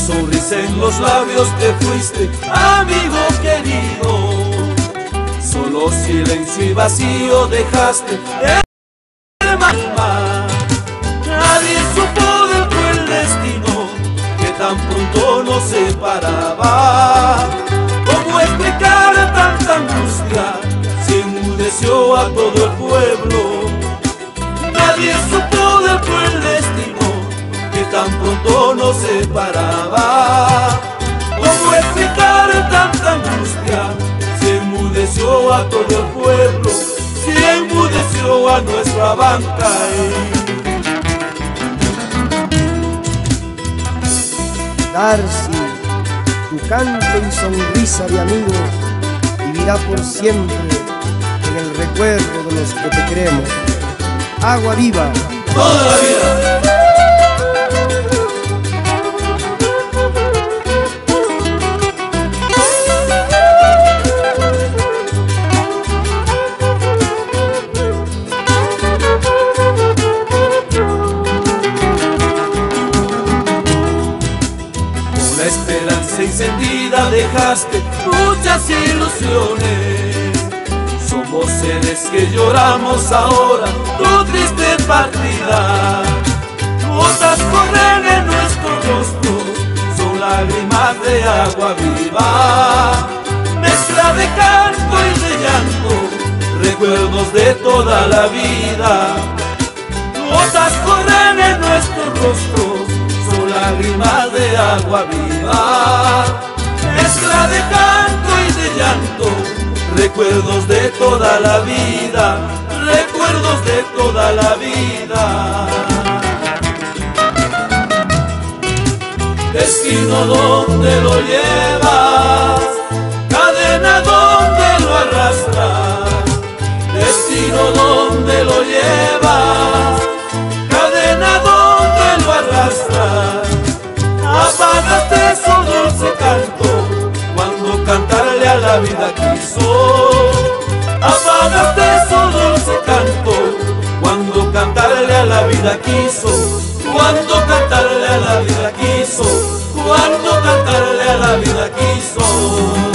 Sonrisa en los labios te fuiste, amigo querido. Solo silencio y vacío dejaste el mar. Nadie supo del cruel destino que tan pronto nos separaba. ¿Cómo explicar tanta angustia si enmudeció a todo el pueblo? Nadie supo del cruel destino que tan pronto nos separaba. ¿Cómo explicar tanta angustia si enmudeció a todo el pueblo, si enmudeció a nuestra banca? Darcy, tu canto y sonrisa de amigo vivirá por siempre en el recuerdo de los que te queremos. Agua viva toda la vida. Esperanza encendida dejaste muchas ilusiones. Somos seres que lloramos ahora tu triste partida. Gotas corren en nuestros rostros, son lágrimas de agua viva. Mezcla de canto y de llanto, recuerdos de toda la vida. Gotas corren en nuestros rostros, lágrimas de agua viva, mezcla de canto y de llanto, recuerdos de toda la vida, recuerdos de toda la vida. Destino, ¿dónde lo llevas? Cadena, ¿dónde lo arrastras? Destino, ¿dónde lo llevas? Cadena, ¿dónde lo arrastras? Apagaste su dulce canto cuando cantarle a la vida quiso. Apagaste su dulce canto cuando cantarle a la vida quiso. Cuando cantarle a la vida quiso. Cuando cantarle a la vida quiso.